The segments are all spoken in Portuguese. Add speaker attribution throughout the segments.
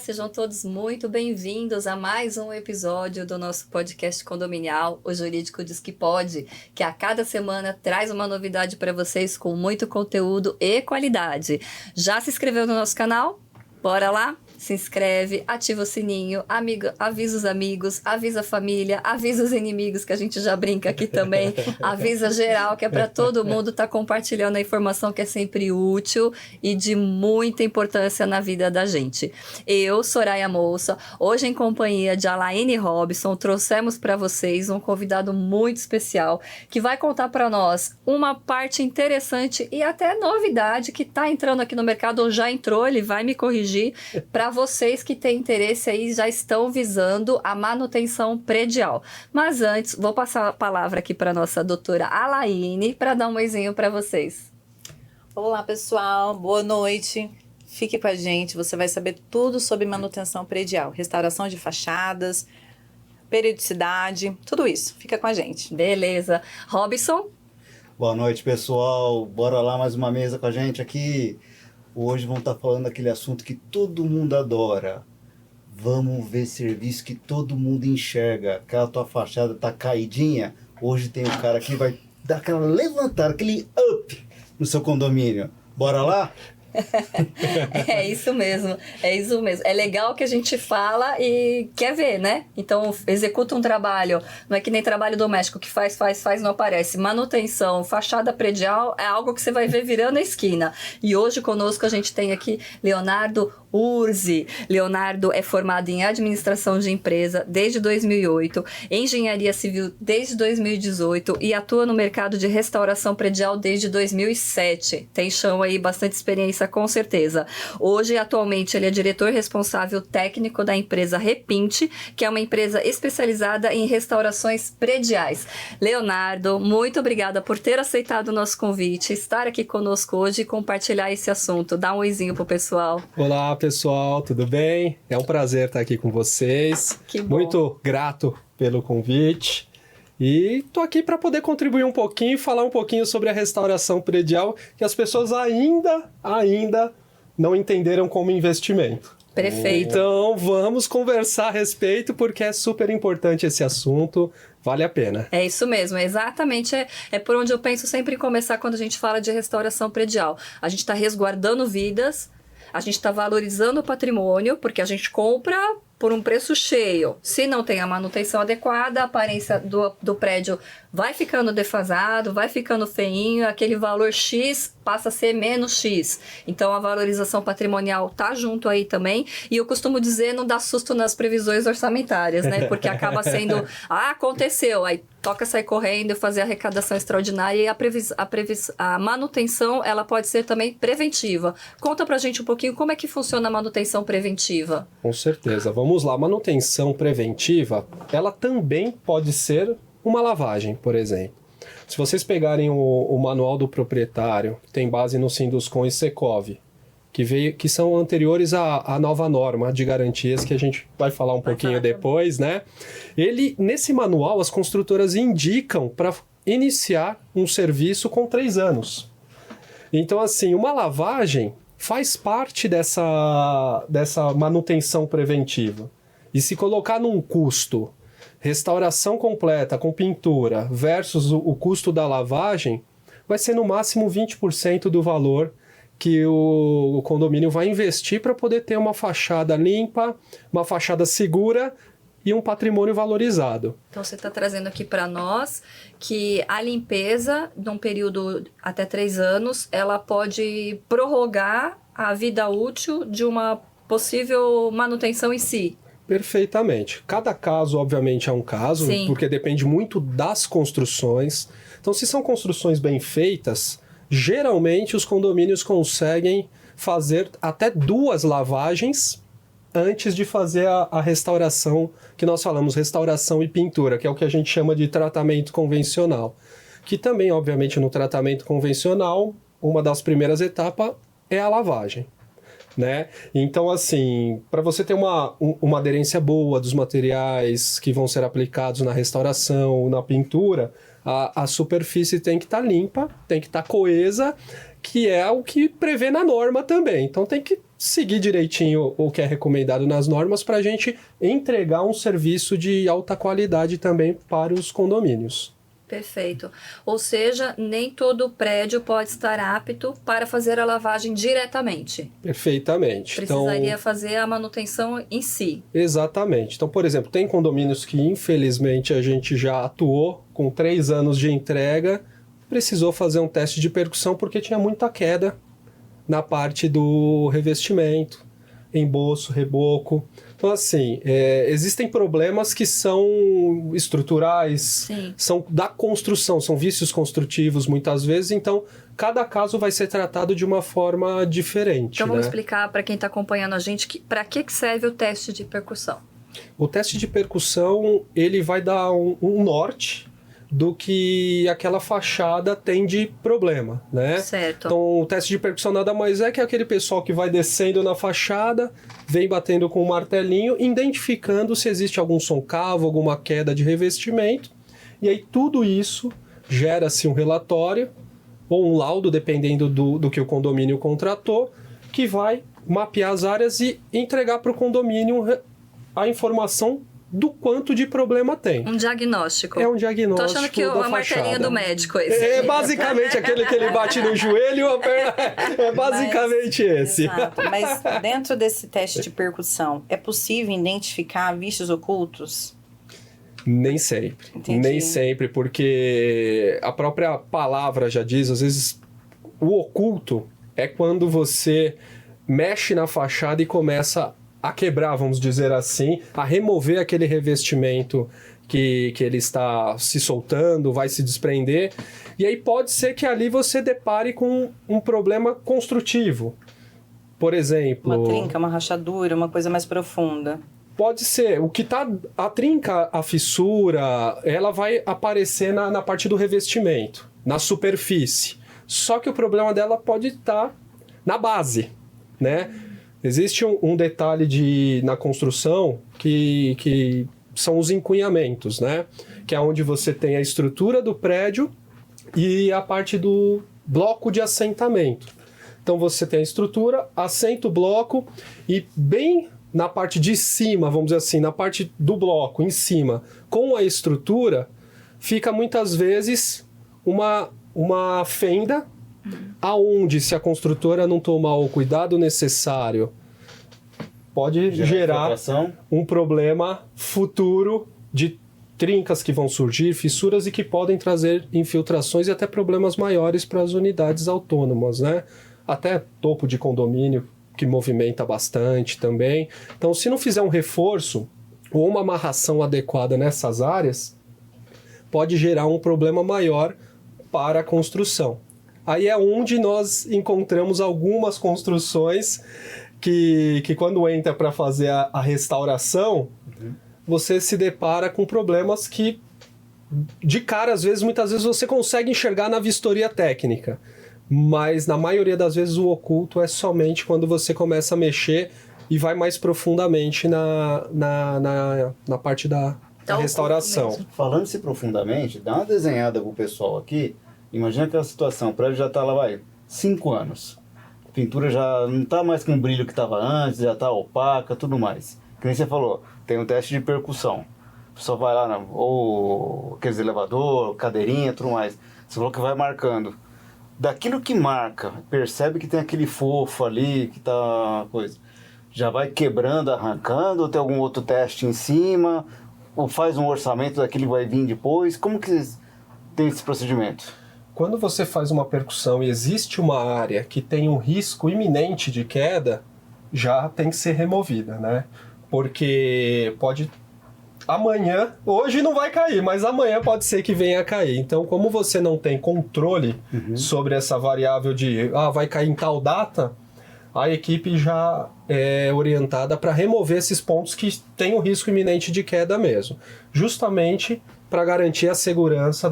Speaker 1: sejam todos muito bem-vindos a mais um episódio do nosso podcast condominial, O Jurídico Diz Que Pode, que a cada semana traz uma novidade para vocês com muito conteúdo e qualidade. Já se inscreveu no nosso canal? Bora lá? Se inscreve, ativa o sininho, avisa os amigos, avisa a família, avisa os inimigos, que a gente já brinca aqui também, avisa geral, que é para todo mundo estar compartilhando a informação que é sempre útil e de muita importância na vida da gente. Eu, Soraya Moça, hoje em companhia de Alaine Robson, trouxemos para vocês um convidado muito especial que vai contar para nós uma parte interessante e até novidade que está entrando aqui no mercado, ou já entrou, ele vai me corrigir, para vocês que têm interesse aí, já estão visando a manutenção predial. Mas antes, vou passar a palavra aqui para a nossa doutora Alaine, para dar um oizinho para vocês.
Speaker 2: Olá, pessoal. Boa noite. Fique com a gente, você vai saber tudo sobre manutenção predial, restauração de fachadas, periodicidade, tudo isso. Fica com a gente.
Speaker 1: Beleza. Robson?
Speaker 3: Boa noite, pessoal. Bora lá mais uma mesa com a gente aqui. Hoje vamos estar falando daquele assunto que todo mundo adora. Vamos ver serviço que todo mundo enxerga. Aquela tua fachada tá caidinha. Hoje tem um cara que vai dar aquela levantada, aquele up no seu condomínio. Bora lá?
Speaker 1: É isso mesmo, é isso mesmo. É legal que a gente fala e quer ver, né? Então, executa um trabalho, não é que nem trabalho doméstico que faz, não aparece. Manutenção, fachada predial é algo que você vai ver virando a esquina. E hoje conosco a gente tem aqui Leonardo Urzi. Leonardo é formado em administração de empresa desde 2008, engenharia civil desde 2018 e atua no mercado de restauração predial desde 2007. Tem chão aí, bastante experiência com certeza. Hoje, atualmente, ele é diretor responsável técnico da empresa Repinte, que é uma empresa especializada em restaurações prediais. Leonardo, muito obrigada por ter aceitado o nosso convite, estar aqui conosco hoje e compartilhar esse assunto. Dá um oizinho pro pessoal.
Speaker 4: Olá, pessoal, tudo bem? É um prazer estar aqui com vocês.
Speaker 1: Que bom.
Speaker 4: Muito grato pelo convite. E tô aqui para poder contribuir um pouquinho e falar um pouquinho sobre a restauração predial, que as pessoas ainda não entenderam como investimento.
Speaker 1: Perfeito.
Speaker 4: Então, vamos conversar a respeito, porque é super importante esse assunto, vale a pena.
Speaker 1: É isso mesmo, exatamente, é por onde eu penso sempre em começar quando a gente fala de restauração predial. A gente está resguardando vidas, a gente está valorizando o patrimônio, porque a gente compra por um preço cheio. Se não tem a manutenção adequada, a aparência do prédio vai ficando defasado, vai ficando feinho, aquele valor X passa a ser menos X. Então, a valorização patrimonial tá junto aí também. E eu costumo dizer, não dá susto nas previsões orçamentárias, né? Porque acaba sendo, aconteceu, aí toca sair correndo e fazer arrecadação extraordinária. E a manutenção, ela pode ser também preventiva. Conta pra gente um pouquinho como é que funciona a manutenção preventiva.
Speaker 4: Com certeza. Vamos lá. A manutenção preventiva, ela também pode ser uma lavagem, por exemplo. Se vocês pegarem o manual do proprietário, que tem base no Sinduscon e Secov, que são anteriores à nova norma de garantias, que a gente vai falar um pouquinho depois, né? Nesse manual, as construtoras indicam para iniciar um serviço com 3 anos. Então, assim, uma lavagem faz parte dessa manutenção preventiva. E se colocar num custo, restauração completa com pintura versus o custo da lavagem, vai ser no máximo 20% do valor que o condomínio vai investir para poder ter uma fachada limpa, uma fachada segura e um patrimônio valorizado.
Speaker 1: Então, você está trazendo aqui para nós que a limpeza, num período até 3 anos, ela pode prorrogar a vida útil de uma possível manutenção em si.
Speaker 4: Perfeitamente. Cada caso, obviamente, é um caso,
Speaker 1: Sim.
Speaker 4: Porque depende muito das construções. Então, se são construções bem feitas, geralmente os condomínios conseguem fazer até 2 lavagens antes de fazer a restauração, que nós falamos restauração e pintura, que é o que a gente chama de tratamento convencional. Que também, obviamente, no tratamento convencional, uma das primeiras etapas é a lavagem. Né? Então, assim, para você ter uma aderência boa dos materiais que vão ser aplicados na restauração, na pintura, A superfície tem que estar limpa, tem que estar coesa, que é o que prevê na norma também. Então tem que seguir direitinho o que é recomendado nas normas para a gente entregar um serviço de alta qualidade também para os condomínios.
Speaker 1: Perfeito. Ou seja, nem todo prédio pode estar apto para fazer a lavagem diretamente.
Speaker 4: Perfeitamente.
Speaker 1: Precisaria fazer a manutenção em si.
Speaker 4: Exatamente. Então, por exemplo, tem condomínios que infelizmente a gente já atuou com 3 anos de entrega, precisou fazer um teste de percussão porque tinha muita queda na parte do revestimento, emboço, reboco. Então, assim, existem problemas que são estruturais,
Speaker 1: Sim.
Speaker 4: são da construção, são vícios construtivos muitas vezes, então cada caso vai ser tratado de uma forma diferente.
Speaker 1: Então vamos
Speaker 4: né?
Speaker 1: explicar para quem está acompanhando a gente para que serve o teste de percussão.
Speaker 4: O teste de percussão, ele vai dar um norte do que aquela fachada tem de problema, né?
Speaker 1: Certo.
Speaker 4: Então, o teste de percussão nada mais é que aquele pessoal que vai descendo na fachada, vem batendo com um martelinho, identificando se existe algum soncavo, alguma queda de revestimento, e aí tudo isso gera-se um relatório ou um laudo, dependendo do que o condomínio contratou, que vai mapear as áreas e entregar para o condomínio a informação do quanto de problema tem.
Speaker 1: Um diagnóstico.
Speaker 4: É um diagnóstico.
Speaker 1: Tô achando que
Speaker 4: da
Speaker 1: é a martelinha
Speaker 4: fachada.
Speaker 1: do médico esse.
Speaker 4: É basicamente aquele que ele bate no joelho, a perna. É basicamente esse.
Speaker 2: Exato. Mas dentro desse teste de percussão, é possível identificar vícios ocultos?
Speaker 4: Nem sempre.
Speaker 2: Entendi.
Speaker 4: Nem sempre, porque a própria palavra já diz, às vezes, o oculto é quando você mexe na fachada e começa a quebrar, vamos dizer assim, a remover aquele revestimento que ele está se soltando, vai se desprender, e aí pode ser que ali você depare com um problema construtivo. Por exemplo...
Speaker 2: Uma trinca, uma rachadura, uma coisa mais profunda.
Speaker 4: Pode ser. O que tá... A trinca, a fissura, ela vai aparecer na parte do revestimento, na superfície. Só que o problema dela pode estar na base, né? Existe um detalhe na construção que são os encunhamentos, né? Que é onde você tem a estrutura do prédio e a parte do bloco de assentamento. Então você tem a estrutura, assenta o bloco e bem na parte de cima, vamos dizer assim, na parte do bloco, em cima, com a estrutura, fica muitas vezes uma fenda aonde, se a construtora não tomar o cuidado necessário, pode gerar um problema futuro de trincas que vão surgir, fissuras e que podem trazer infiltrações e até problemas maiores para as unidades autônomas, né? Até topo de condomínio, que movimenta bastante também. Então, se não fizer um reforço ou uma amarração adequada nessas áreas, pode gerar um problema maior para a construção. Aí é onde nós encontramos algumas construções que quando entra para fazer a restauração, você se depara com problemas que, de cara, muitas vezes você consegue enxergar na vistoria técnica. Mas, na maioria das vezes, o oculto é somente quando você começa a mexer e vai mais profundamente na parte da restauração.
Speaker 3: Falando-se profundamente, dá uma desenhada pro pessoal aqui. Imagina aquela situação, o prédio já tá lá, 5 anos. A pintura já não tá mais com o brilho que tava antes, já tá opaca, tudo mais. Que nem você falou, tem um teste de percussão. A pessoa vai lá, ou aqueles elevador, cadeirinha, tudo mais. Você falou que vai marcando. Daquilo que marca, percebe que tem aquele fofo ali, que tá coisa. Já vai quebrando, arrancando, ou tem algum outro teste em cima, ou faz um orçamento daquilo que vai vir depois. Como que tem esse procedimento?
Speaker 4: Quando você faz uma percussão e existe uma área que tem um risco iminente de queda, já tem que ser removida, né? Porque pode... Amanhã, hoje não vai cair, mas amanhã pode ser que venha a cair. Então, como você não tem controle sobre essa variável de vai cair em tal data, a equipe já é orientada para remover esses pontos que têm o risco iminente de queda mesmo. Justamente para garantir a segurança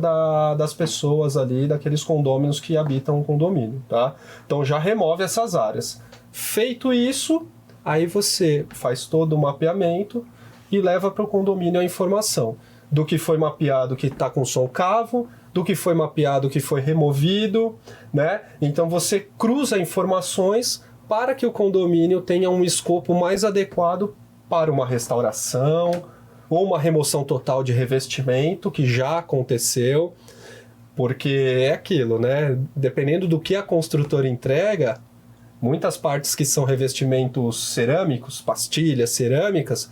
Speaker 4: das pessoas ali, daqueles condôminos que habitam o condomínio, tá? Então já remove essas áreas. Feito isso, aí você faz todo o mapeamento e leva para o condomínio a informação. do que foi mapeado que está com som cavo, do que foi mapeado que foi removido, né? Então você cruza informações para que o condomínio tenha um escopo mais adequado para uma restauração ou uma remoção total de revestimento, que já aconteceu, porque é aquilo, né? Dependendo do que a construtora entrega, muitas partes que são revestimentos cerâmicos, pastilhas cerâmicas,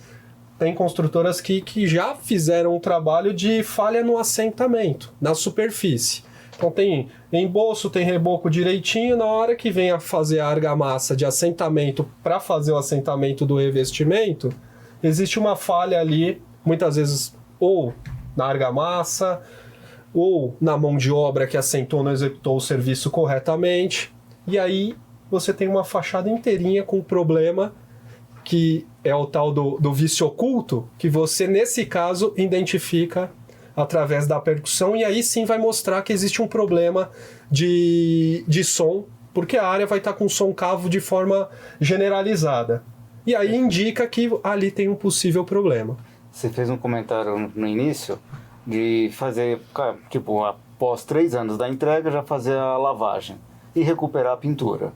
Speaker 4: tem construtoras que já fizeram um trabalho de falha no assentamento, na superfície. Então tem embolso, tem reboco direitinho, na hora que vem a fazer a argamassa de assentamento para fazer o assentamento do revestimento, existe uma falha ali, muitas vezes ou na argamassa, ou na mão de obra que assentou não executou o serviço corretamente, e aí você tem uma fachada inteirinha com problema, que é o tal do vício oculto, que você, nesse caso, identifica através da percussão, e aí sim vai mostrar que existe um problema de som, porque a área vai estar com som cavo de forma generalizada. E aí indica que ali tem um possível problema.
Speaker 3: Você fez um comentário no início de fazer, tipo, após 3 anos da entrega, já fazer a lavagem e recuperar a pintura.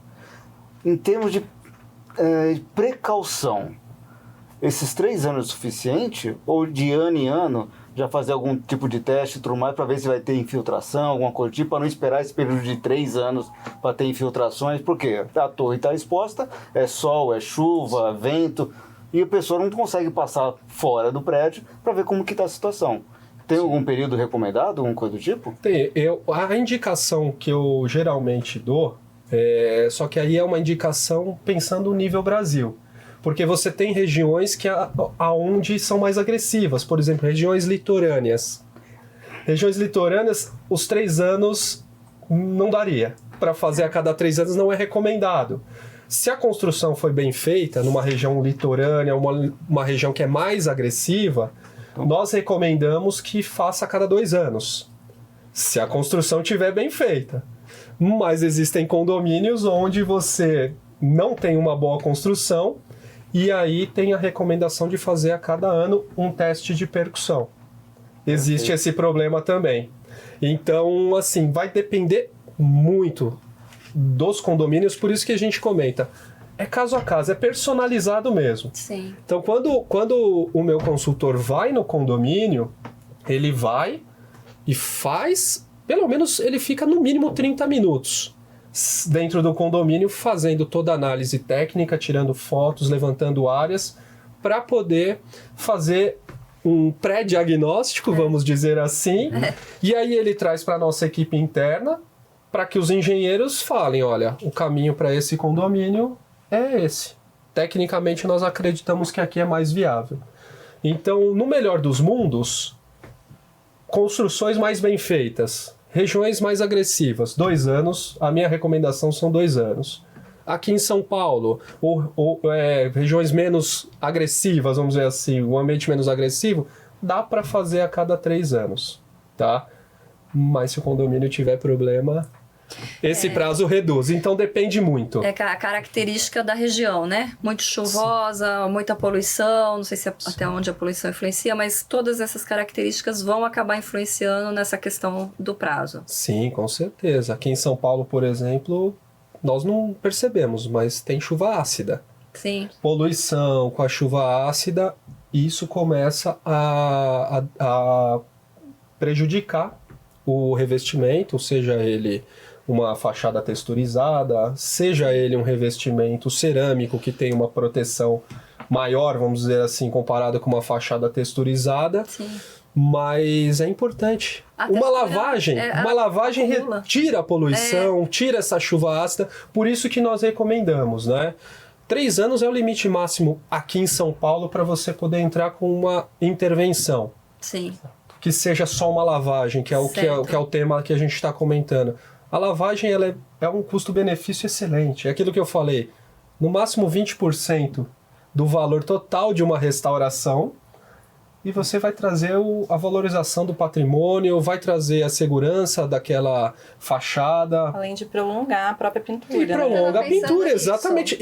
Speaker 3: Em termos de precaução, esses 3 anos é suficiente? Ou de ano em ano já fazer algum tipo de teste e tudo mais para ver se vai ter infiltração, alguma coisa do tipo, para não esperar esse período de 3 anos para ter infiltrações? Porque a torre está exposta, é sol, é chuva, vento, e a pessoa não consegue passar fora do prédio para ver como que está a situação. Tem algum período recomendado, alguma coisa do tipo?
Speaker 4: Tem. A indicação que eu geralmente dou, só que aí é uma indicação pensando no nível Brasil. Porque você tem regiões aonde são mais agressivas, por exemplo, regiões litorâneas. Regiões litorâneas, os 3 anos não daria. Para fazer a cada 3 anos não é recomendado. Se a construção foi bem feita, numa região litorânea, uma região que é mais agressiva, nós recomendamos que faça a cada 2 anos. Se a construção estiver bem feita. Mas existem condomínios onde você não tem uma boa construção, e aí tem a recomendação de fazer a cada ano um teste de percussão. Existe esse problema também. Então, assim, vai depender muito dos condomínios, por isso que a gente comenta. É caso a caso, é personalizado mesmo.
Speaker 1: Sim.
Speaker 4: Então, quando o meu consultor vai no condomínio, ele vai e faz, pelo menos ele fica no mínimo 30 minutos dentro do condomínio, fazendo toda a análise técnica, tirando fotos, levantando áreas, para poder fazer um pré-diagnóstico, vamos dizer assim, e aí ele traz para a nossa equipe interna, para que os engenheiros falem, olha, o caminho para esse condomínio é esse. Tecnicamente, nós acreditamos que aqui é mais viável. Então, no melhor dos mundos, construções mais bem feitas, regiões mais agressivas, 2 anos, a minha recomendação são 2 anos. Aqui em São Paulo, regiões menos agressivas, vamos dizer assim, um ambiente menos agressivo, dá para fazer a cada 3 anos, tá? Mas se o condomínio tiver problema, esse prazo reduz, então depende muito.
Speaker 1: É a característica da região, né? Muito chuvosa, muita poluição, não sei se até onde a poluição influencia, mas todas essas características vão acabar influenciando nessa questão do prazo.
Speaker 4: Sim, com certeza. Aqui em São Paulo, por exemplo, nós não percebemos, mas tem chuva ácida.
Speaker 1: Sim.
Speaker 4: Poluição com a chuva ácida, isso começa a prejudicar o revestimento, seja ele uma fachada texturizada, seja ele um revestimento cerâmico que tem uma proteção maior, vamos dizer assim, comparado com uma fachada texturizada.
Speaker 1: Sim.
Speaker 4: Mas é importante. Uma lavagem retira a poluição, tira essa chuva ácida, por isso que nós recomendamos, né? 3 anos é o limite máximo aqui em São Paulo para você poder entrar com uma intervenção.
Speaker 1: Sim.
Speaker 4: Que seja só uma lavagem, que é o tema que a gente está comentando. A lavagem ela é um custo-benefício excelente. É aquilo que eu falei. No máximo 20% do valor total de uma restauração e você vai trazer a valorização do patrimônio, vai trazer a segurança daquela fachada.
Speaker 2: Além de prolongar a própria pintura.
Speaker 4: E prolonga a pintura,
Speaker 1: nisso.
Speaker 4: exatamente.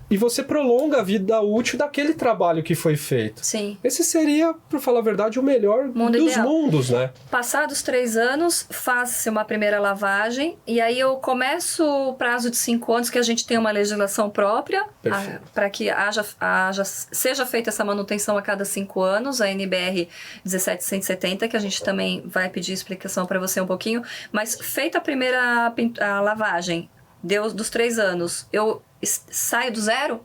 Speaker 4: E você prolonga a vida útil daquele trabalho que foi feito.
Speaker 1: Sim.
Speaker 4: Esse seria, para falar a verdade, o melhor dos
Speaker 1: ideal.
Speaker 4: mundos, né?
Speaker 1: Passados 3 anos, faz-se uma primeira lavagem e aí eu começo o prazo de 5 anos, que a gente tem uma legislação própria para que seja feita essa manutenção a cada 5 anos, a NBR 17170, que a gente também vai pedir explicação para você um pouquinho. Mas feita a primeira lavagem, dos 3 anos, eu saio do zero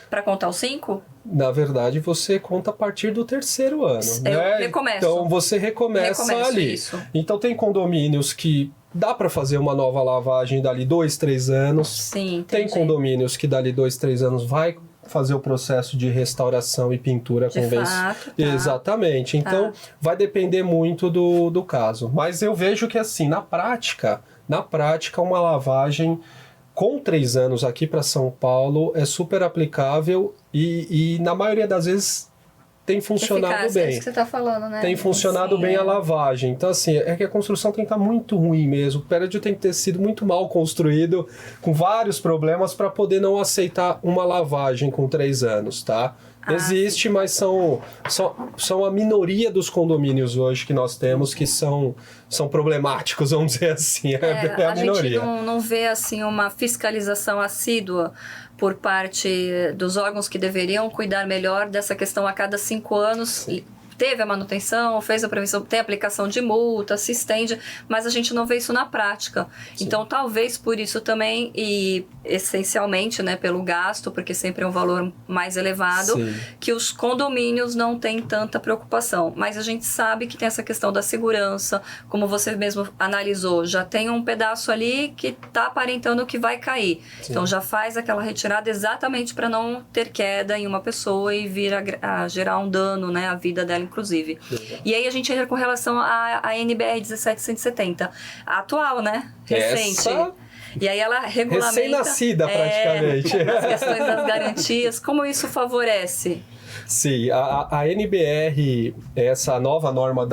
Speaker 1: para contar os 5?
Speaker 4: Na verdade, você conta a partir do 3º ano.
Speaker 1: Eu
Speaker 4: né?
Speaker 1: recomeço.
Speaker 4: Então, você recomeça ali.
Speaker 1: Isso.
Speaker 4: Então, tem condomínios que dá para fazer uma nova lavagem dali 2, 3 anos.
Speaker 1: Sim, entendi.
Speaker 4: Tem condomínios que dali 2, 3 anos vai fazer o processo de restauração e pintura convencional. Exatamente. Então, vai depender muito do caso. Mas eu vejo que, assim, na prática, uma lavagem com 3 anos aqui para São Paulo é super aplicável e na maioria das vezes tem funcionado bem.
Speaker 1: É isso que você está falando, né?
Speaker 4: Tem funcionado bem a lavagem. Então, assim, é que a construção tem que estar muito ruim mesmo. O prédio tem que ter sido muito mal construído, com vários problemas, para poder não aceitar uma lavagem com 3 anos, tá? Existe, mas são a minoria dos condomínios hoje que nós temos que são problemáticos, vamos dizer assim. É a minoria.
Speaker 1: A gente não vê assim uma fiscalização assídua por parte dos órgãos que deveriam cuidar melhor dessa questão a cada 5 anos. Sim. Teve a manutenção, fez a prevenção, tem a aplicação de multa, se estende, mas a gente não vê isso na prática. Sim. Então, talvez por isso também, e essencialmente, né, pelo gasto, porque sempre é um valor mais elevado, sim, que os condomínios não têm tanta preocupação. Mas a gente sabe que tem essa questão da segurança, como você mesmo analisou, já tem um pedaço ali que está aparentando que vai cair. Sim. Então, já faz aquela retirada exatamente para não ter queda em uma pessoa e vir a gerar um dano, né, à vida dela, inclusive. E aí a gente entra com relação à NBR 17170, a atual, né? Recente. E aí ela regulamenta...
Speaker 4: Recém-nascida, praticamente.
Speaker 1: As questões das garantias. Como isso favorece?
Speaker 4: Sim, a NBR, essa nova norma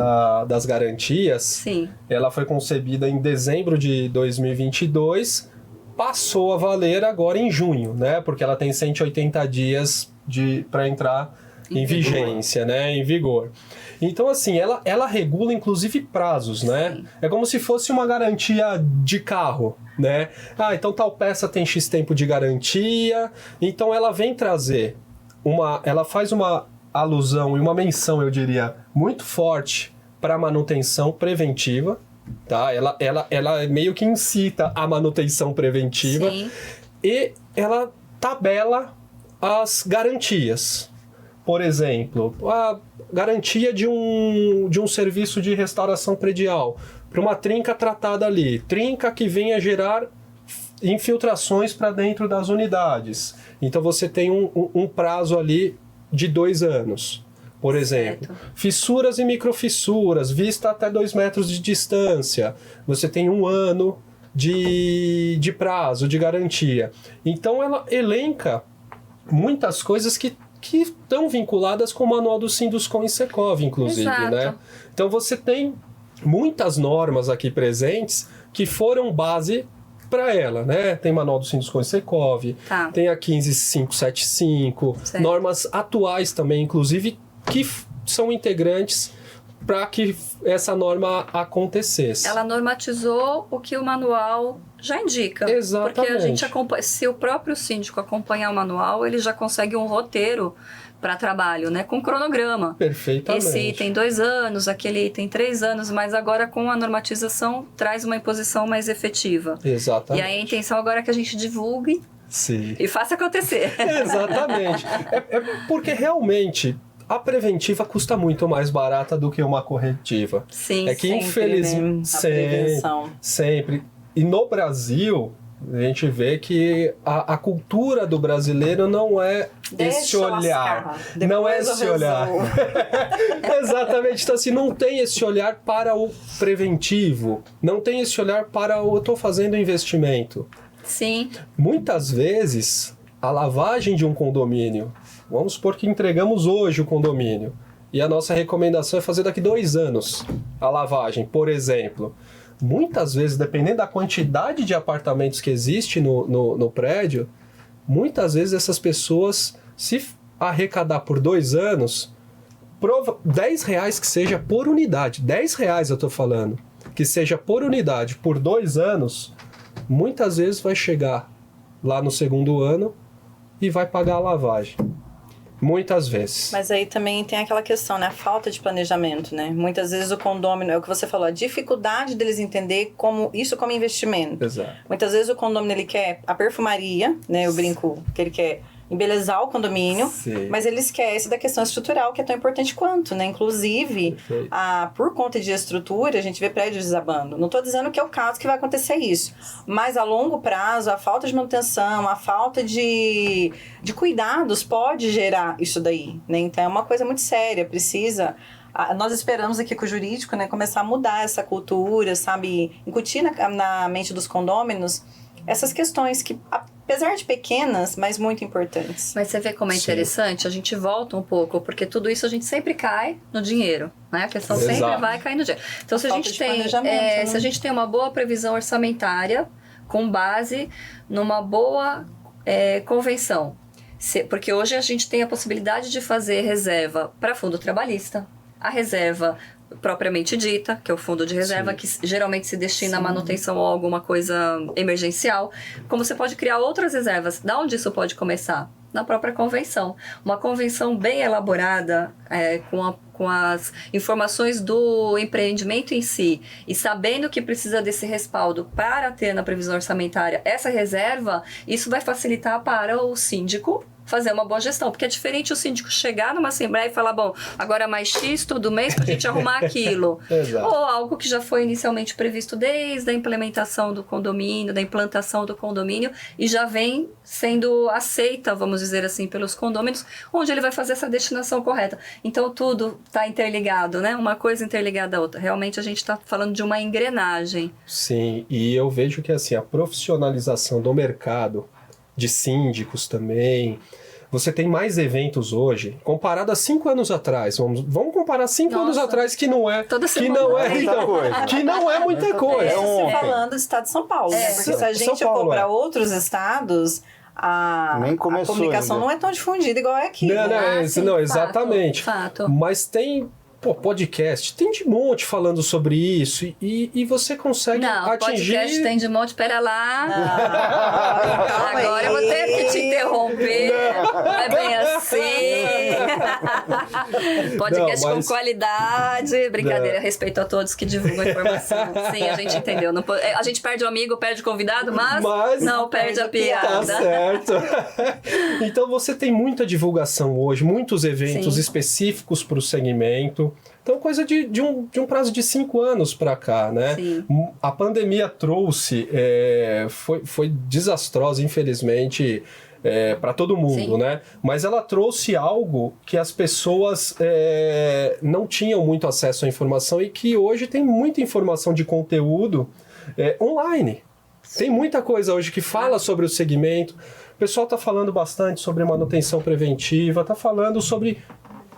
Speaker 4: das garantias, sim, ela foi concebida em dezembro de 2022, passou a valer agora em junho, né? Porque ela tem 180 dias para entrar em vigência, né? Em vigor. Então, assim, ela regula, inclusive, prazos, né? Sim. É como se fosse uma garantia de carro, né? Então tal peça tem X tempo de garantia. Então, ela vem trazer ela faz uma alusão e uma menção, eu diria, muito forte para a manutenção preventiva, tá? Ela meio que incita a manutenção preventiva. Sim. E ela tabela as garantias. Por exemplo, a garantia de um serviço de restauração predial para uma trinca tratada ali. Trinca que venha gerar infiltrações para dentro das unidades. Então você tem um prazo ali de 2 anos. Por exemplo, certo, fissuras e microfissuras, vista até 2 metros de distância. Você tem 1 ano de prazo, de garantia. Então ela elenca muitas coisas que estão vinculadas com o manual do Sinduscon e Secov, inclusive, exato, né? Então você tem muitas normas aqui presentes que foram base para ela, né? Tem manual do Sinduscon e Secov, tá, tem a 15575, normas atuais também, inclusive, que são integrantes para que essa norma acontecesse.
Speaker 1: Ela normatizou o que o manual já indica.
Speaker 4: Exatamente.
Speaker 1: Porque a gente acompanha, se o próprio síndico acompanhar o manual, ele já consegue um roteiro para trabalho, né? Com cronograma.
Speaker 4: Perfeitamente.
Speaker 1: Esse item 2 anos, aquele item 3 anos, mas agora com a normatização traz uma imposição mais efetiva.
Speaker 4: Exatamente.
Speaker 1: E aí a intenção agora é que a gente divulgue, sim, e faça acontecer.
Speaker 4: Exatamente. É porque realmente a preventiva custa muito mais barata do que uma corretiva.
Speaker 1: Sim,
Speaker 4: é que
Speaker 2: sempre,
Speaker 4: infelizmente,
Speaker 2: né? A prevenção.
Speaker 4: Sempre. E no Brasil, a gente vê que a cultura do brasileiro não é esse olhar. Não é esse olhar. Exatamente. Então, assim, não tem esse olhar para o preventivo. Não tem esse olhar para eu estou fazendo investimento.
Speaker 1: Sim.
Speaker 4: Muitas vezes, a lavagem de um condomínio, vamos supor que entregamos hoje o condomínio, e a nossa recomendação é fazer daqui 2 anos a lavagem, por exemplo. Muitas vezes, dependendo da quantidade de apartamentos que existe no prédio, muitas vezes essas pessoas, se arrecadar por 2 anos, R$10 que seja por unidade, R$10 eu estou falando, que seja por unidade por 2 anos, muitas vezes vai chegar lá no segundo ano e vai pagar a lavagem. Muitas vezes.
Speaker 2: Mas aí também tem aquela questão, né? A falta de planejamento, né? Muitas vezes o condômino, é o que você falou, a dificuldade deles entender isso como investimento.
Speaker 4: Exato.
Speaker 2: Muitas vezes o condômino, ele quer a perfumaria, né? Eu brinco que ele quer embelezar o condomínio,
Speaker 4: Sim.
Speaker 2: mas ele esquece da questão estrutural, que é tão importante quanto, né? Inclusive, por conta de estrutura, a gente vê prédios desabando. Não estou dizendo que é o caso que vai acontecer isso, mas a longo prazo, a falta de manutenção, a falta de cuidados pode gerar isso daí, né? Então, é uma coisa muito séria, precisa... Nós esperamos aqui com o jurídico, né, começar a mudar essa cultura, sabe? Incutir na mente dos condôminos essas questões que, apesar de pequenas, mas muito importantes.
Speaker 1: Mas você vê como é interessante? A gente volta um pouco, porque tudo isso a gente sempre cai no dinheiro, né? A questão sempre vai cair no dinheiro. Então, se a gente tem, se a gente tem uma boa previsão orçamentária, com base numa boa convenção, porque hoje a gente tem a possibilidade de fazer reserva para fundo trabalhista, a reserva propriamente dita, que é o fundo de reserva, sim, que geralmente se destina à manutenção ou alguma coisa emergencial. Como você pode criar outras reservas. Da onde isso pode começar? Na própria convenção. Uma convenção bem elaborada, com as informações do empreendimento em si, e sabendo que precisa desse respaldo para ter na previsão orçamentária essa reserva, isso vai facilitar para o síndico fazer uma boa gestão, porque é diferente o síndico chegar numa assembleia e falar, bom, agora mais X todo mês pra gente arrumar aquilo. Ou algo que já foi inicialmente previsto desde a implementação do condomínio, da implantação do condomínio, e já vem sendo aceita, vamos dizer assim, pelos condôminos, onde ele vai fazer essa destinação correta. Então, tudo está interligado, né? Uma coisa interligada à outra. Realmente, a gente está falando de uma engrenagem.
Speaker 4: Sim, e eu vejo que, assim, a profissionalização do mercado, de síndicos também. Você tem mais eventos hoje, comparado a 5 anos atrás. Vamos comparar 5 anos atrás, que não é... Que não é, então, que não é muita coisa.
Speaker 2: Falando do estado de São Paulo, né? Porque se a gente for para outros estados, a comunicação ainda não é tão difundida igual é aqui.
Speaker 4: Não, exatamente.
Speaker 1: Fato.
Speaker 4: Mas tem... podcast, tem de monte falando sobre isso e você consegue atingir...
Speaker 1: Podcast tem de monte, pera lá. Agora eu vou ter que te interromper. Não é bem assim. Podcast com qualidade. Brincadeira, respeito a todos que divulgam a informação. Sim, a gente entendeu. A gente perde o amigo, perde o convidado, mas não perde a piada.
Speaker 4: Tá certo. Então você tem muita divulgação hoje, muitos eventos específicos para o segmento. Então, coisa de um prazo de 5 anos para cá, né?
Speaker 1: Sim.
Speaker 4: A pandemia trouxe, foi desastrosa, infelizmente, para todo mundo, né? Mas ela trouxe algo que as pessoas não tinham muito acesso à informação e que hoje tem muita informação de conteúdo online. Tem muita coisa hoje que fala sobre o segmento. O pessoal está falando bastante sobre manutenção preventiva, está falando sobre...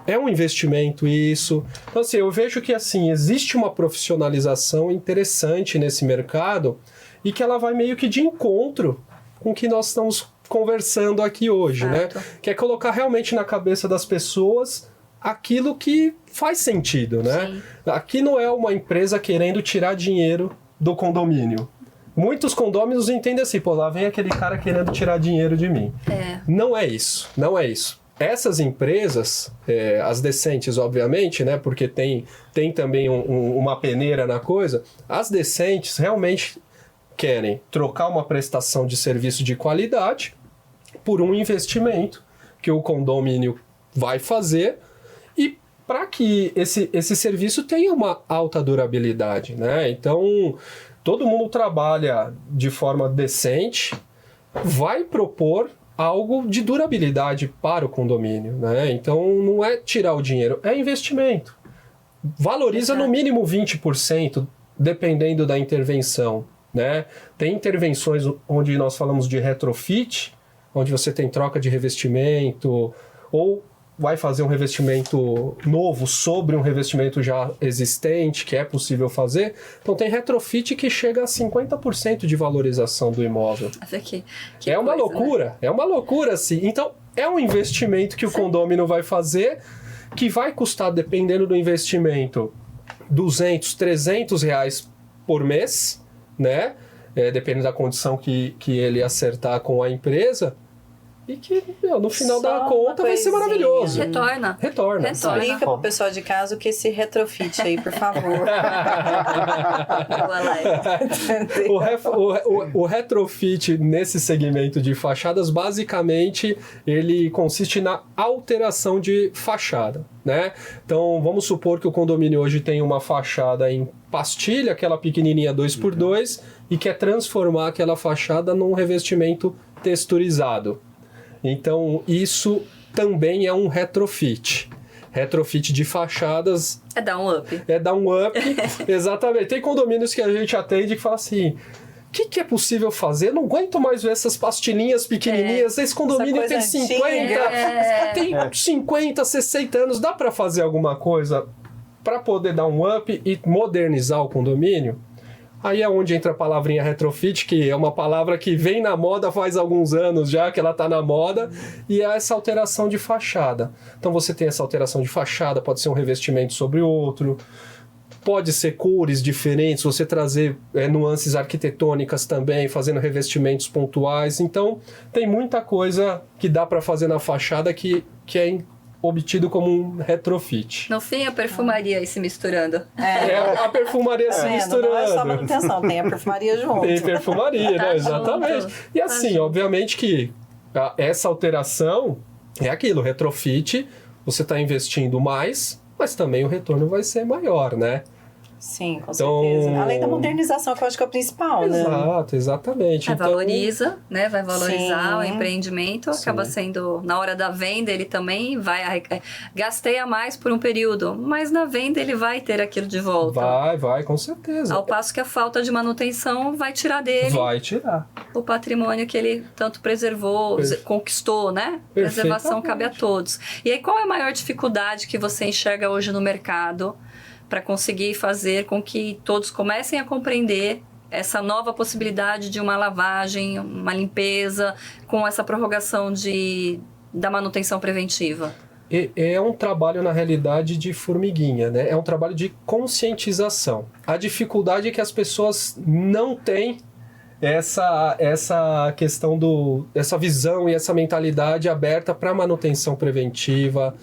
Speaker 4: É um investimento isso. Então, assim, eu vejo que, assim, existe uma profissionalização interessante nesse mercado e que ela vai meio que de encontro com o que nós estamos conversando aqui hoje, né? Que é colocar realmente na cabeça das pessoas aquilo que faz sentido, né? Sim. Aqui não é uma empresa querendo tirar dinheiro do condomínio. Muitos condôminos entendem assim, lá vem aquele cara querendo tirar dinheiro de mim. Não é isso, não é isso. Essas empresas, as decentes, obviamente, né, porque tem também uma peneira na coisa, as decentes realmente querem trocar uma prestação de serviço de qualidade por um investimento que o condomínio vai fazer e para que esse serviço tenha uma alta durabilidade, né? Então, todo mundo trabalha de forma decente, vai propor algo de durabilidade para o condomínio, né? Então, não é tirar o dinheiro, é investimento. Valoriza no mínimo 20%, dependendo da intervenção, né? Tem intervenções onde nós falamos de retrofit, onde você tem troca de revestimento, ou vai fazer um revestimento novo sobre um revestimento já existente, que é possível fazer. Então tem retrofit que chega a 50% de valorização do imóvel.
Speaker 1: Que
Speaker 4: é uma
Speaker 1: coisa,
Speaker 4: loucura,
Speaker 1: né?
Speaker 4: é uma loucura, sim. Então é um investimento que o condômino vai fazer, que vai custar, dependendo do investimento, R$200, R$300 por mês, né? Dependendo da condição que ele acertar com a empresa. E que, no final
Speaker 2: Só
Speaker 4: da conta vai ser maravilhoso. Retorna.
Speaker 2: Explica pro pessoal de casa o que é esse retrofit aí, por favor.
Speaker 4: O retrofit nesse segmento de fachadas, basicamente, ele consiste na alteração de fachada, né? Então, vamos supor que o condomínio hoje tem uma fachada em pastilha, aquela pequenininha 2x2, e quer transformar aquela fachada num revestimento texturizado. Então, isso também é um retrofit. Retrofit de fachadas...
Speaker 1: É dar um up.
Speaker 4: Exatamente. Tem condomínios que a gente atende que fala assim... O que é possível fazer? Eu não aguento mais ver essas pastilhinhas pequenininhas. Esse condomínio tem 50... Tem 50, 60 anos. Dá para fazer alguma coisa para poder dar um up e modernizar o condomínio? Aí é onde entra a palavrinha retrofit, que é uma palavra que vem na moda faz alguns anos já, que ela está na moda, e é essa alteração de fachada. Então você tem essa alteração de fachada, pode ser um revestimento sobre outro, pode ser cores diferentes, você trazer nuances arquitetônicas também, fazendo revestimentos pontuais. Então tem muita coisa que dá para fazer na fachada que é obtido como um retrofit.
Speaker 1: No fim, a perfumaria aí se misturando.
Speaker 4: A perfumaria se misturando.
Speaker 2: Não é só manutenção, tem a perfumaria junto.
Speaker 4: Tem perfumaria, né? Exatamente.
Speaker 1: Junto.
Speaker 4: E assim, obviamente que essa alteração é aquilo, retrofit, você está investindo mais, mas também o retorno vai ser maior, né?
Speaker 2: Sim, com certeza. Além da modernização, que eu acho que é o principal, né?
Speaker 4: Exato, exatamente.
Speaker 1: Então, valoriza, né? Vai valorizar o empreendimento, acaba
Speaker 4: Sim.
Speaker 1: sendo, na hora da venda, ele também vai, gastei a mais por um período, mas na venda ele vai ter aquilo de volta.
Speaker 4: Vai, com certeza.
Speaker 1: Ao passo que a falta de manutenção vai tirar dele
Speaker 4: Vai tirar.
Speaker 1: o patrimônio que ele tanto preservou, conquistou, né? Preservação cabe a todos. E aí, qual é a maior dificuldade que você enxerga hoje no mercado para conseguir fazer com que todos comecem a compreender essa nova possibilidade de uma lavagem, uma limpeza, com essa prorrogação da manutenção preventiva?
Speaker 4: É um trabalho, na realidade, de formiguinha, né? É um trabalho de conscientização. A dificuldade é que as pessoas não têm essa questão essa visão e essa mentalidade aberta para manutenção preventiva,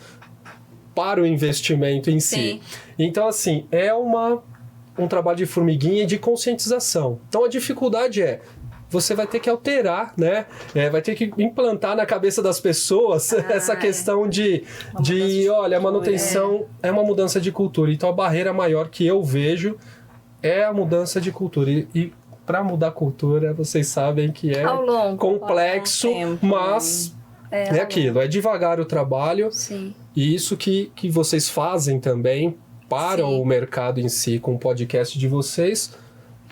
Speaker 4: para o investimento em si. Então, assim, é um trabalho de formiguinha e de conscientização. Então, a dificuldade você vai ter que alterar, né? Vai ter que implantar na cabeça das pessoas essa questão de olha, a manutenção é uma mudança de cultura. Então, a barreira maior que eu vejo é a mudança de cultura. E para mudar a cultura, vocês sabem que é complexo, mas é aquilo, é devagar o trabalho.
Speaker 1: Sim.
Speaker 4: E isso que vocês fazem também para o mercado em si, com o podcast de vocês,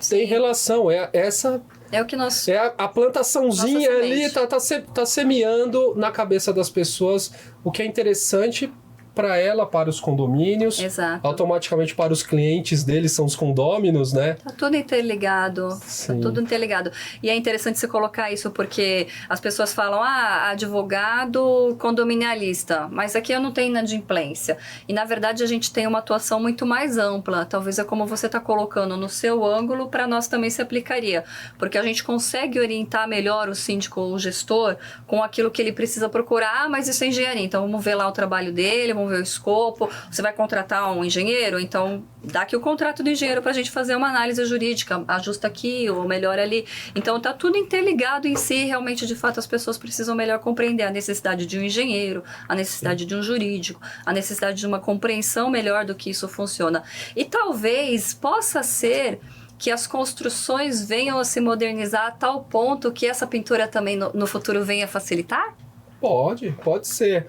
Speaker 4: tem relação.
Speaker 1: É o que nós...
Speaker 4: a plantaçãozinha ali, tá semeando na cabeça das pessoas o que é interessante para ela, para os condomínios.
Speaker 1: Exato.
Speaker 4: Automaticamente para os clientes deles, são os condôminos, né?
Speaker 1: Tá tudo interligado.
Speaker 4: Sim.
Speaker 1: Tá tudo interligado. E é interessante você colocar isso, porque as pessoas falam, advogado condominialista, mas aqui eu não tenho inadimplência. E, na verdade, a gente tem uma atuação muito mais ampla. Talvez é como você está colocando no seu ângulo, para nós também se aplicaria. Porque a gente consegue orientar melhor o síndico ou o gestor com aquilo que ele precisa procurar. Mas isso é engenharia, então vamos ver lá o trabalho dele, vamos ver o escopo. Você vai contratar um engenheiro, então dá aqui o contrato do engenheiro para a gente fazer uma análise jurídica, ajusta aqui ou melhora ali. Então tá tudo interligado em si, realmente, de fato, as pessoas precisam melhor compreender a necessidade de um engenheiro, a necessidade de um jurídico, a necessidade de uma compreensão melhor do que isso funciona. E talvez possa ser que as construções venham a se modernizar a tal ponto que essa pintura também no futuro venha a facilitar?
Speaker 4: Pode ser.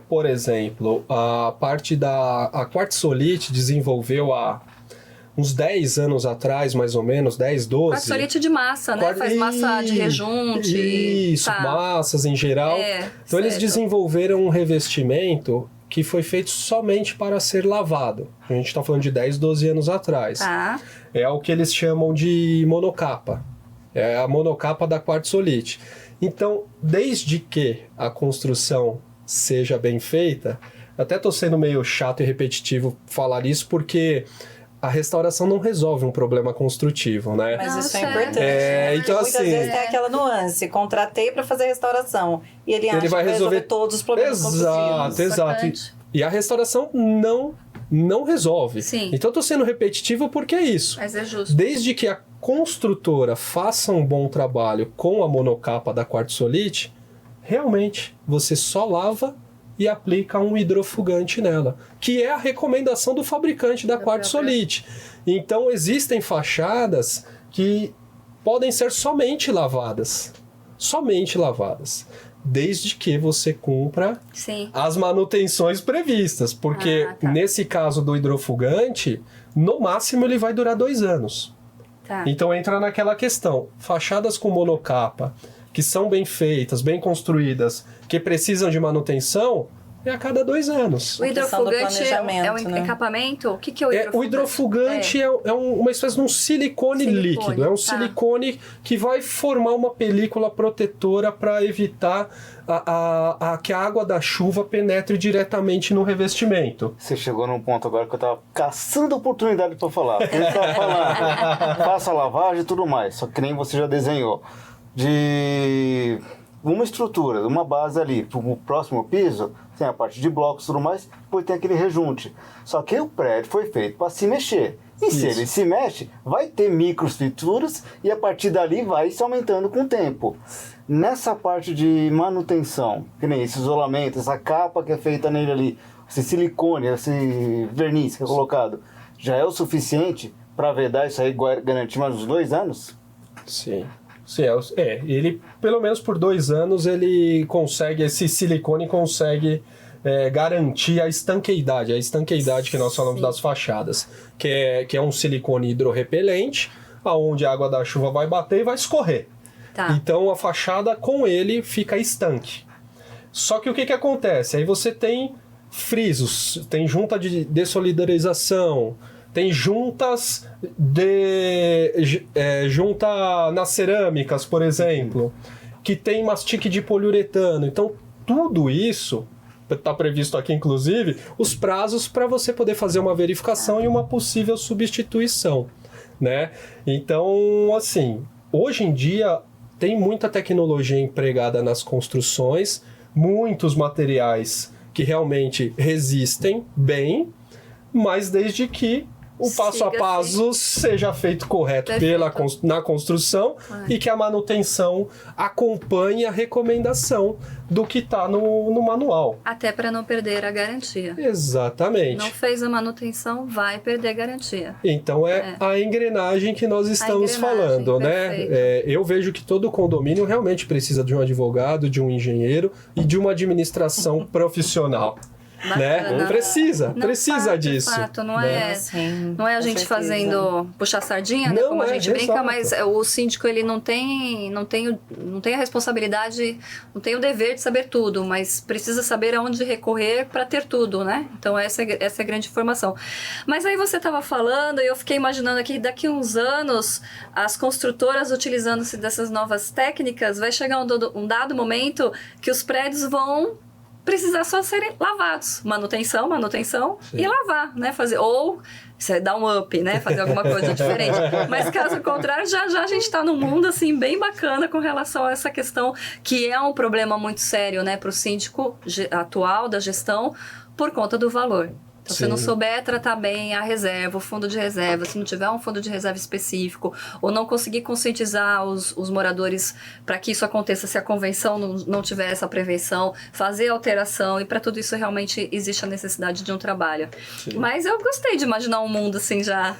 Speaker 4: Por exemplo, a parte a Quartzolit desenvolveu uns 10 anos atrás, mais ou menos, 10, 12...
Speaker 1: Quartzolite de massa, né? Faz massa de rejunte.
Speaker 4: Isso, massas em geral. Então eles desenvolveram um revestimento que foi feito somente para ser lavado. A gente está falando de 10, 12 anos atrás. É o que eles chamam de monocapa. É a monocapa da quartzolite. Então, desde que a construção seja bem feita, até estou sendo meio chato e repetitivo falar isso, porque a restauração não resolve um problema construtivo, né?
Speaker 2: Mas isso é importante.
Speaker 4: Então,
Speaker 2: muitas vezes tem aquela nuance, contratei para fazer a restauração, e ele acha que vai resolver todos os problemas construtivos.
Speaker 4: Exato. E a restauração não resolve.
Speaker 1: Sim.
Speaker 4: Então eu tô sendo repetitivo porque é isso.
Speaker 1: Mas é justo.
Speaker 4: Desde que a construtora faça um bom trabalho com a monocapa da quartzolite, realmente você só lava e aplica um hidrofugante nela, que é a recomendação do fabricante da quartzolite. Então existem fachadas que podem ser somente lavadas. Desde que você cumpra as manutenções previstas. Porque nesse caso do hidrofugante, no máximo ele vai durar 2 anos. Então entra naquela questão. Fachadas com monocapa, que são bem feitas, bem construídas, que precisam de manutenção, é a cada 2 anos.
Speaker 1: O hidrofugante é um encapamento? O que é o hidrofugante?
Speaker 4: O hidrofugante é uma espécie de um silicone líquido. É um silicone que vai formar uma película protetora para evitar que a água da chuva penetre diretamente no revestimento.
Speaker 3: Você chegou num ponto agora que eu tava caçando oportunidade para falar. Ele tava falando, faça a lavagem e tudo mais, só que nem você já desenhou. De uma estrutura, uma base ali, para o próximo piso, tem a parte de blocos e tudo mais, depois tem aquele rejunte. Só que o prédio foi feito para se mexer. E se ele se mexe, vai ter microfrituras e a partir dali vai se aumentando com o tempo. Nessa parte de manutenção, que nem esse isolamento, essa capa que é feita nele ali, esse silicone, esse verniz que é colocado, já é o suficiente para vedar isso aí garantir mais uns 2 anos?
Speaker 4: Sim. Ele, pelo menos por 2 anos, ele consegue, esse silicone consegue garantir a estanqueidade que nós falamos das fachadas, que é um silicone hidrorrepelente, aonde a água da chuva vai bater e vai escorrer. Então a fachada com ele fica estanque. Só que o que acontece? Aí você tem frisos, tem junta de dessolidarização, tem juntas junta nas cerâmicas, por exemplo, que tem mastique de poliuretano. Então, tudo isso está previsto aqui, inclusive, os prazos para você poder fazer uma verificação e uma possível substituição, né? Então, assim, hoje em dia tem muita tecnologia empregada nas construções, muitos materiais que realmente resistem bem, mas desde que o passo a passo seja feito correto na construção e que a manutenção acompanhe a recomendação do que está no manual.
Speaker 1: Até para não perder a garantia.
Speaker 4: Exatamente.
Speaker 1: Não fez a manutenção, vai perder a garantia.
Speaker 4: Então a engrenagem que nós estamos falando, né? Eu vejo que todo condomínio realmente precisa de um advogado, de um engenheiro e de uma administração profissional. Né? Precisa disso.
Speaker 1: Fato, não é a gente fazendo puxar sardinha, né? Como a gente brinca, mas o síndico ele não tem a responsabilidade, não tem o dever de saber tudo, mas precisa saber aonde recorrer para ter tudo, né? Então essa é a grande informação. Mas aí você estava falando e eu fiquei imaginando aqui, daqui a uns anos, as construtoras utilizando-se dessas novas técnicas, vai chegar um dado momento que os prédios vão precisar só serem lavados. Manutenção e lavar, né? Ou dar um up, né? Fazer alguma coisa diferente. Mas caso contrário, já a gente está num mundo assim bem bacana com relação a essa questão que é um problema muito sério, né? Para o síndico atual da gestão por conta do valor. Então, se não souber tratar bem a reserva, o fundo de reserva, se não tiver um fundo de reserva específico, ou não conseguir conscientizar os moradores para que isso aconteça, se a convenção não tiver essa prevenção, fazer alteração, e para tudo isso realmente existe a necessidade de um trabalho. Sim. Mas eu gostei de imaginar um mundo assim já.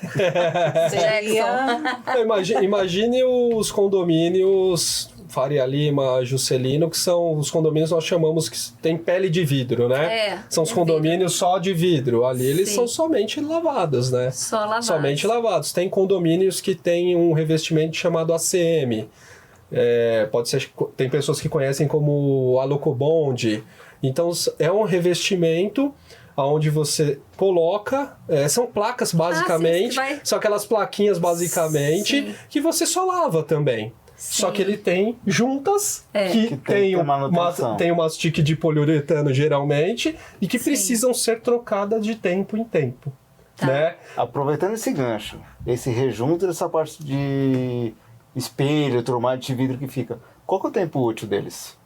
Speaker 4: Imagine os condomínios Faria Lima, Juscelino, que são os condomínios, nós chamamos que tem pele de vidro, né? São os condomínios só de vidro. Ali eles são somente lavados, né?
Speaker 1: Só lavados.
Speaker 4: Somente lavados. Tem condomínios que tem um revestimento chamado ACM. Pode ser, tem pessoas que conhecem como Alocobond. Então, é um revestimento onde você coloca, são placas basicamente, são aquelas plaquinhas basicamente que você só lava também.
Speaker 1: Sim.
Speaker 4: Só que ele tem juntas que tem um mastique de poliuretano geralmente e que precisam ser trocadas de tempo em tempo. Né?
Speaker 3: Aproveitando esse gancho, esse rejunto dessa parte de espelho, tromado de vidro que fica, qual que é o tempo útil deles?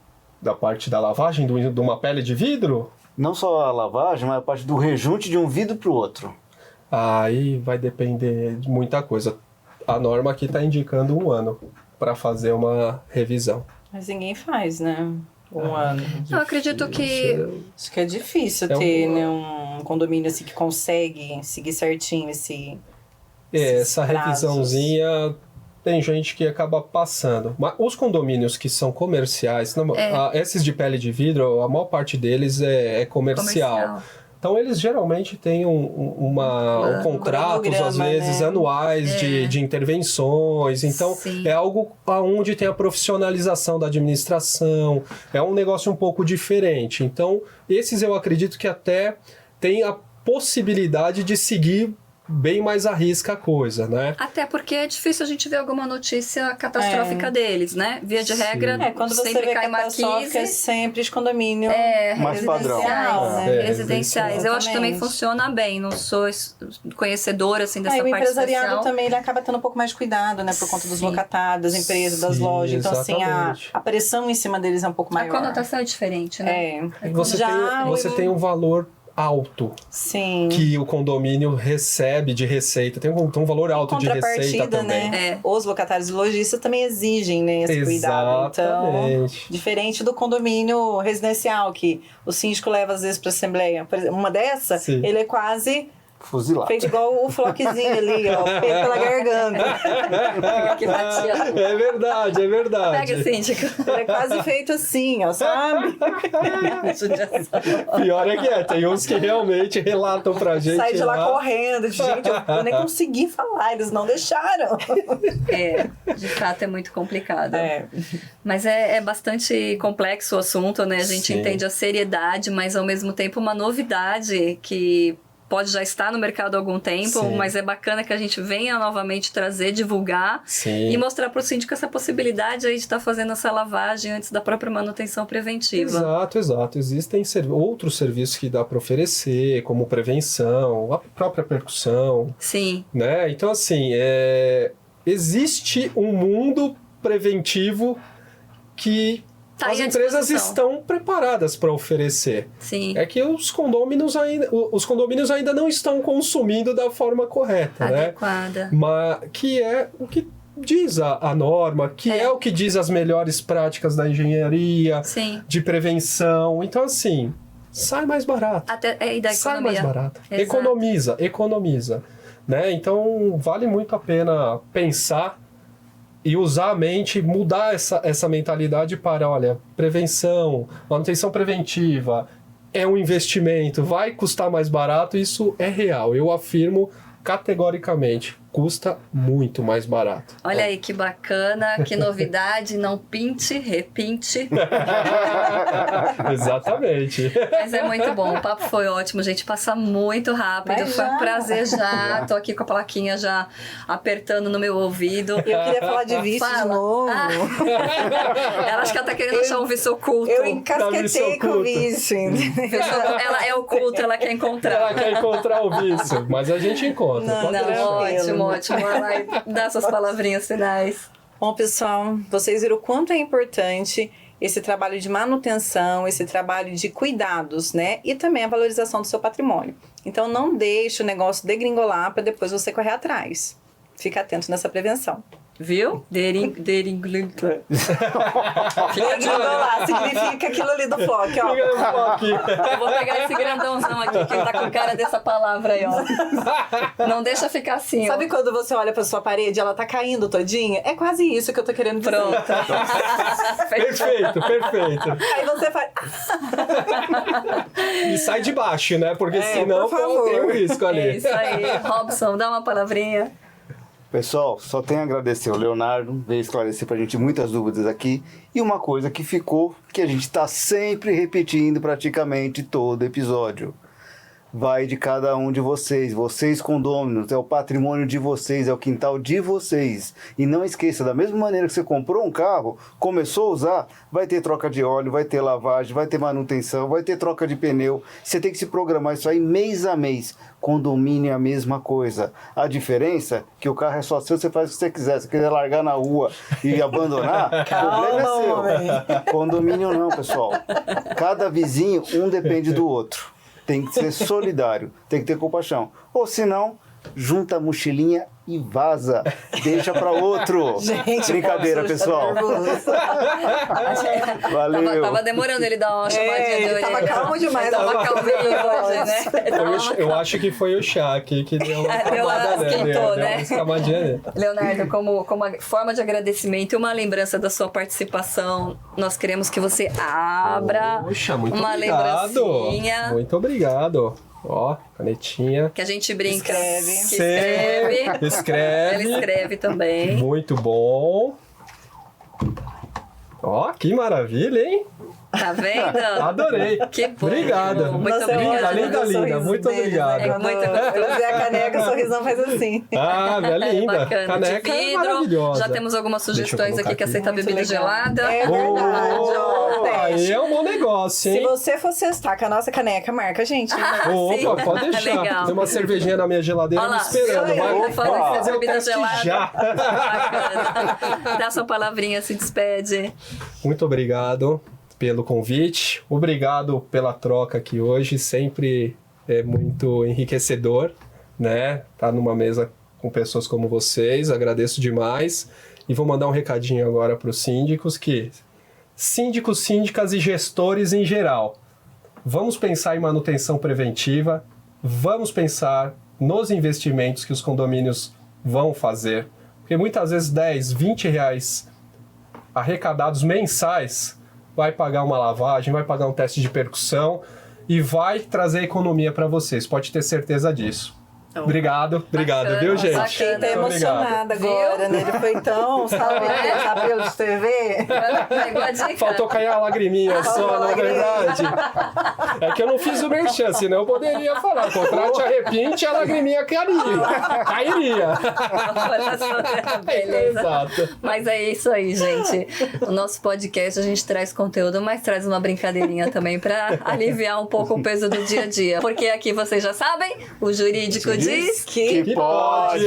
Speaker 4: Da parte da lavagem de uma pele de vidro?
Speaker 3: Não só a lavagem, mas a parte do rejunte de um vidro para o outro.
Speaker 4: Aí vai depender de muita coisa. A norma aqui está indicando 1 ano para fazer uma revisão.
Speaker 2: Mas ninguém faz, né? 1 ano.
Speaker 1: Eu acredito que...
Speaker 2: Acho que é difícil ter né, um condomínio assim que consegue seguir certinho
Speaker 4: essa revisãozinha... Tem gente que acaba passando. Mas os condomínios que são comerciais, esses de pele de vidro, a maior parte deles é comercial. Então, eles geralmente têm contratos, às vezes, anuais de intervenções. Então, é algo onde tem a profissionalização da administração. É um negócio um pouco diferente. Então, esses eu acredito que até tem a possibilidade de seguir bem mais à risca a coisa, né?
Speaker 1: Até porque é difícil a gente ver alguma notícia catastrófica deles, né? Via de regra,
Speaker 2: quando você
Speaker 1: sempre
Speaker 2: vê
Speaker 1: cai
Speaker 2: catastrófica, é sempre de condomínio
Speaker 3: mais padrão.
Speaker 1: Residenciais. Eu acho que também funciona bem. Não sou conhecedora assim dessa parte
Speaker 2: o empresariado
Speaker 1: especial.
Speaker 2: Também ele acaba tendo um pouco mais de cuidado, né? Por conta dos locatários, das empresas, das lojas. Então, assim, a pressão em cima deles é um pouco maior.
Speaker 1: A conotação é diferente, né?
Speaker 4: Você tem um valor alto que o condomínio recebe de receita. Tem um valor alto de receita também.
Speaker 2: Né? Os locatários e lojistas também exigem, né, esse cuidado. Então, diferente do condomínio residencial, que o síndico leva às vezes para a assembleia. Por exemplo, uma dessa, ele é quase...
Speaker 3: fuzilado.
Speaker 2: Feito igual o floquezinho ali, ó, feito pela garganta.
Speaker 4: É verdade.
Speaker 1: Pega, síndico.
Speaker 2: É quase feito assim, ó, sabe?
Speaker 4: Pior é que tem uns que realmente relatam pra gente.
Speaker 2: Sai de lá correndo. Gente, eu nem consegui falar, eles não deixaram.
Speaker 1: De fato é muito complicado. Mas é bastante complexo o assunto, né? A gente entende a seriedade, mas ao mesmo tempo uma novidade que pode já estar no mercado há algum tempo, mas é bacana que a gente venha novamente trazer, divulgar e mostrar para o síndico essa possibilidade aí de estar fazendo essa lavagem antes da própria manutenção preventiva.
Speaker 4: Exato. Existem outros serviços que dá para oferecer, como prevenção, a própria percussão.
Speaker 1: Sim.
Speaker 4: Né? Então, assim, existe um mundo preventivo que as empresas estão preparadas para oferecer.
Speaker 1: Sim.
Speaker 4: É que os condomínios ainda não estão consumindo da forma correta,
Speaker 1: adequada.
Speaker 4: Né? Mas que é o que diz a norma, que é o que diz as melhores práticas da engenharia, de prevenção. Então, assim, sai mais barato.
Speaker 1: E da
Speaker 4: sai
Speaker 1: economia.
Speaker 4: Mais barato.
Speaker 1: Exato.
Speaker 4: Economiza. Né? Então, vale muito a pena pensar e usar a mente, mudar essa mentalidade para, olha, prevenção, manutenção preventiva, é um investimento, vai custar mais barato, isso é real. Eu afirmo categoricamente, custa muito mais barato.
Speaker 1: Olha aí que bacana, que novidade, não pinte, repinte.
Speaker 4: Exatamente.
Speaker 1: Mas é muito bom, o papo foi ótimo, gente, passa muito rápido, foi um prazer já, tô aqui com a plaquinha já apertando no meu ouvido.
Speaker 2: Eu queria falar de vício de novo.
Speaker 1: Ela acho que ela tá querendo achar um vício oculto.
Speaker 2: Eu encasquetei com o vício.
Speaker 1: Ela é oculto, ela quer encontrar.
Speaker 4: Ela quer encontrar o vício, mas a gente encontra.
Speaker 1: Ótimo. Vai lá e dá suas palavrinhas finais.
Speaker 2: Bom, pessoal, vocês viram o quanto é importante esse trabalho de manutenção, esse trabalho de cuidados, né? E também a valorização do seu patrimônio. Então, não deixe o negócio degringolar para depois você correr atrás. Fica atento nessa prevenção.
Speaker 1: Viu? Deringlunta.
Speaker 2: Lá, significa aquilo ali do foco, ó.
Speaker 1: Eu vou pegar esse grandãozão aqui, que tá com cara dessa palavra aí, ó. Não deixa ficar assim,
Speaker 2: Sabe
Speaker 1: ó.
Speaker 2: quando você olha pra sua parede, ela tá caindo todinha? É quase isso que eu tô querendo dizer.
Speaker 1: Pronto.
Speaker 4: Perfeito, perfeito.
Speaker 2: Aí você faz...
Speaker 4: E sai de baixo, né? Porque senão
Speaker 2: por favor.
Speaker 4: tem um risco ali.
Speaker 1: É isso aí. Robson, dá uma palavrinha.
Speaker 3: Pessoal, só tenho a agradecer o Leonardo, veio esclarecer pra gente muitas dúvidas aqui. E uma coisa que ficou, que a gente tá sempre repetindo praticamente todo episódio. Vai de cada um de vocês. Vocês condôminos, é o patrimônio de vocês, é o quintal de vocês. E não esqueça, da mesma maneira que você comprou um carro, começou a usar, vai ter troca de óleo, vai ter lavagem, vai ter manutenção, vai ter troca de pneu. Você tem que se programar isso aí mês a mês. Condomínio é a mesma coisa. A diferença é que o carro é só seu, você faz o que você quiser. Se quiser largar na rua e abandonar, o problema é seu. Condomínio não, pessoal. Cada vizinho, um depende do outro. Tem que ser solidário, tem que ter compaixão. Ou senão, junta a mochilinha e vaza. Deixa para outro.
Speaker 2: Gente,
Speaker 3: brincadeira, pessoal. Valeu.
Speaker 1: Tava demorando ele dar uma chamadinha de
Speaker 2: ele
Speaker 1: orelha.
Speaker 2: tava calmo demais.
Speaker 1: Tava calminho hoje, né?
Speaker 4: Eu acho que foi o chá aqui que deu uma
Speaker 1: Deu uma
Speaker 4: acabada nele,
Speaker 1: esquentou,
Speaker 4: deu
Speaker 1: né?
Speaker 4: uma escamadinha nele.
Speaker 1: Leonardo, como uma forma de agradecimento e uma lembrança da sua participação, nós queremos que você abra
Speaker 4: Poxa, muito
Speaker 1: uma
Speaker 4: obrigado.
Speaker 1: lembrancinha.
Speaker 4: Muito obrigado. Ó, canetinha.
Speaker 1: Que a gente brinca.
Speaker 2: Escreve.
Speaker 1: Que escreve.
Speaker 4: Escreve.
Speaker 1: Ela escreve também.
Speaker 4: Muito bom. Ó, que maravilha, hein?
Speaker 1: Tá vendo?
Speaker 4: Adorei.
Speaker 1: Que bom.
Speaker 4: Obrigado.
Speaker 1: Muito
Speaker 2: Nossa,
Speaker 1: obrigada.
Speaker 4: linda. Muito obrigado.
Speaker 1: É muito gostoso.
Speaker 2: Eu usei a caneca, o sorrisão faz assim.
Speaker 4: Ah, minha linda.
Speaker 1: Bacana.
Speaker 4: Caneca
Speaker 1: De
Speaker 4: é
Speaker 1: vidro.
Speaker 4: maravilhosa.
Speaker 1: Já temos algumas
Speaker 4: Deixa eu
Speaker 1: sugestões
Speaker 4: colocar
Speaker 1: aqui que
Speaker 4: aqui.
Speaker 1: aceita
Speaker 2: Muito
Speaker 1: bebida
Speaker 2: legal.
Speaker 1: gelada.
Speaker 2: É verdade, ó.
Speaker 4: Aí
Speaker 2: Teste.
Speaker 4: é um bom negócio,
Speaker 2: Se
Speaker 4: hein?
Speaker 2: você for cestar com a nossa caneca, marca a gente.
Speaker 4: Opa,
Speaker 1: sim.
Speaker 4: pode deixar.
Speaker 1: Legal.
Speaker 4: Tem uma cervejinha na minha geladeira
Speaker 1: Olha
Speaker 4: me
Speaker 1: lá,
Speaker 4: esperando.
Speaker 1: ele
Speaker 4: Vai
Speaker 1: tá falando que
Speaker 4: fazer o
Speaker 1: bebida
Speaker 4: teste
Speaker 1: gelada.
Speaker 4: já.
Speaker 1: Bacana. Dá sua palavrinha, se despede.
Speaker 4: Muito obrigado pelo convite. Obrigado pela troca aqui hoje. Sempre é muito enriquecedor, né? Tá numa mesa com pessoas como vocês. Agradeço demais. E vou mandar um recadinho agora para os síndicos síndicos, síndicas e gestores em geral. Vamos pensar em manutenção preventiva. Vamos pensar nos investimentos que os condomínios vão fazer. Porque muitas vezes 10, 20 reais arrecadados mensais vai pagar uma lavagem, vai pagar um teste de percussão e vai trazer economia para vocês. Pode ter certeza disso. Obrigado,
Speaker 1: Bacana,
Speaker 4: viu, gente?
Speaker 1: bacana.
Speaker 2: Fiquei até
Speaker 4: Muito obrigado.
Speaker 2: emocionada agora, né? Ele foi tão, sabe, aqueles apelos de TV.
Speaker 1: Pegou a dica.
Speaker 4: Faltou cair a lagriminha só, na verdade. É que eu não fiz o merchan, senão eu poderia falar. Contrate a repinte e a lagriminha cairia.
Speaker 1: Olha só, beleza.
Speaker 4: Exato.
Speaker 1: Mas é isso aí, gente. O nosso podcast, a gente traz conteúdo, mas traz uma brincadeirinha também pra aliviar um pouco o peso do dia a dia. Porque aqui, vocês já sabem, o jurídico diz
Speaker 2: Que
Speaker 3: Que pode!